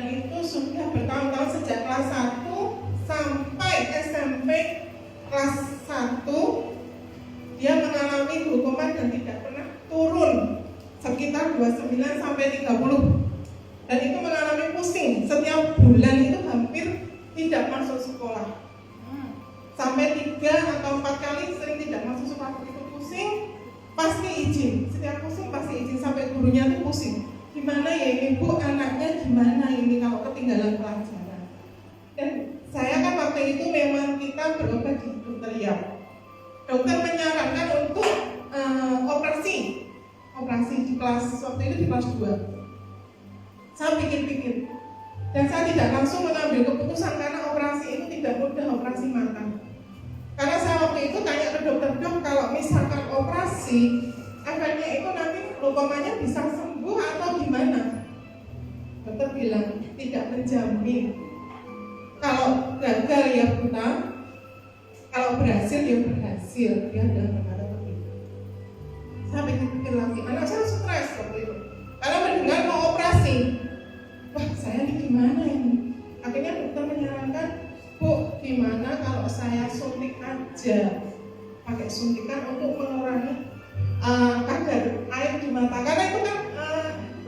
itu sudah bertahun-tahun sejak kelas 1 sampai SMP kelas 1 dia mengalami glaucoma dan tidak pernah turun sekitar 29 sampai 30. Dan itu mengalami pusing, setiap bulan itu hampir tidak masuk sekolah. Sampai 3 atau 4 kali sering tidak masuk sekolah. Itu pusing, pasti izin. Setiap pusing pasti izin, sampai gurunya itu pusing. Gimana ya ini Bu, anaknya gimana ini kalau ketinggalan pelajaran. Dan saya kan waktu itu memang kita berobat di dokter ya. Dokter menyarankan untuk operasi di kelas, waktu itu di kelas 2. Saya pikir-pikir dan saya tidak langsung mengambil keputusan karena operasi itu tidak mudah, operasi mata. Karena saya waktu itu tanya ke dokter, dok kalau misalkan operasi efeknya itu nanti glaukomanya bisa sembuh atau gimana? Dokter bilang tidak menjamin. Kalau gagal ya buta, kalau berhasil ya berhasil. Dia sudah berkata begitu. Saya pikir-pikir lagi, anak saya stres waktu itu karena mendengar mau operasi. Wah, saya ini gimana ini? Akhirnya dokter menyarankan, Bu, gimana kalau saya suntik aja, pakai suntikan untuk mengurangi kadar air di mata, karena itu kan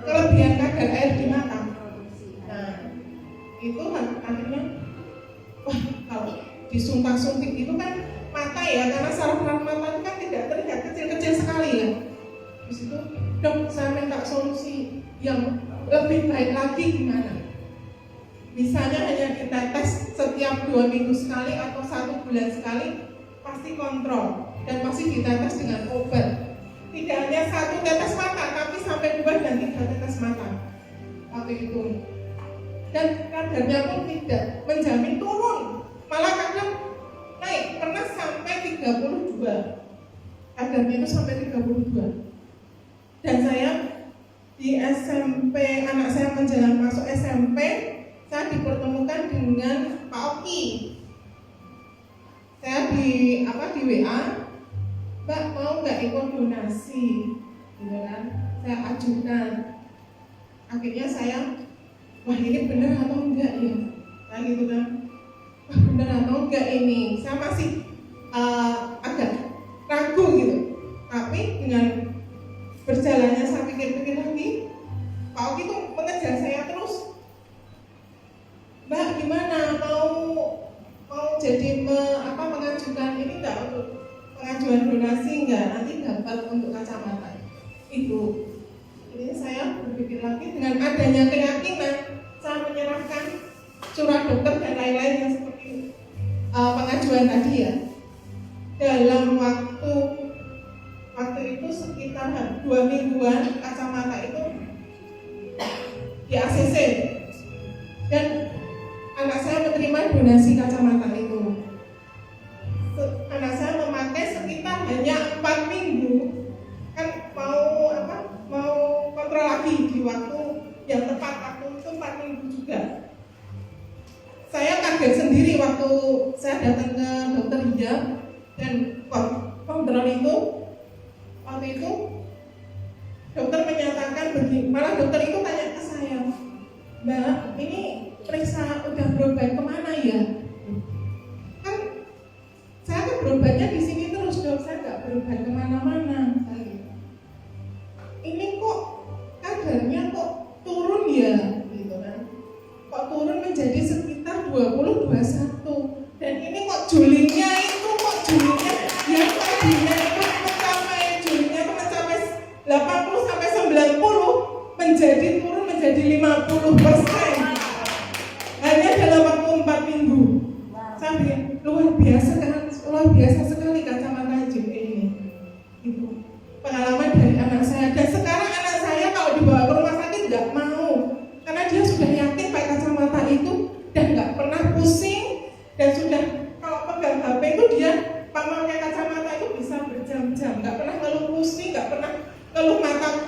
kelebihan kadar air di mata. Nah, itu akhirnya, wah, kalau disuntik-suntik itu kan mata ya, karena saraf mata itu kan tidak terlihat, kecil-kecil sekali ya. Di situ, dok, saya minta solusi yang lebih baik lagi gimana? Misalnya hanya kita tes setiap 2 minggu sekali atau 1 bulan sekali, pasti kontrol dan pasti ditetes dengan obat. Tidak hanya 1 tetes mata, tapi sampai 2 dan 3 tetes mata waktu itu. Dan kadarnya pun tidak menjamin turun, malah kadang naik, pernah sampai 32. Kadarnya itu sampai 32. Dan saya di SMP, anak saya menjelang masuk SMP, saya dipertemukan dengan Pak Oki. Saya di WA, Mbak mau nggak ikut donasi, gitu kan? Saya ajukan. Akhirnya saya, wah ini benar atau enggak ya? Nah gitu kan, wah benar atau enggak ini? Saya masih agak ragu gitu. Tapi dengan berjalannya saya pikir-pikir lagi, Pak Oki itu mengejar saya terus. Mbak gimana, mau jadi mengajukan ini enggak, untuk pengajuan donasi enggak, nanti dapat untuk kacamata itu. Ini saya berpikir lagi, dengan adanya keyakinan saya menyerahkan surat dokter dan lain-lain yang seperti pengajuan tadi ya. Dalam waktu itu sekitar 2 mingguan kacamata itu di ACC dan anak saya menerima donasi kacamata itu. Anak saya memakai sekitar hanya 4 minggu, kan mau kontrol lagi di waktu yang tepat, waktu itu 4 minggu juga. Saya kaget sendiri waktu saya datang ke dokter hijab dan kontrol itu. Waktu itu dokter menyatakan begini, malah dokter itu tanya ke saya, Mbak, ini periksa udah berobat kemana ya? Kan saya kan berobatnya di sini terus dok, saya nggak berobat kemana-mana. Ini kok kadarnya kok turun ya, gitu kan? Kok turun menjadi sekitar 20-21, dan ini kok julingnya ya tadinya itu 80 sampai 90 turun menjadi 50% hanya dalam waktu 4 minggu. Saya bilang luar biasa sekali kacamata JP ini. Itu pengalaman dari anak saya, dan sekarang anak saya kalau dibawa ke rumah sakit nggak mau karena dia sudah yakin pakai kacamata itu dan nggak pernah pusing, dan sudah kalau pegang HP itu dia pakai kacamata itu bisa berjam-jam, nggak pernah ngeluh pusing, nggak pernah ngeluh mata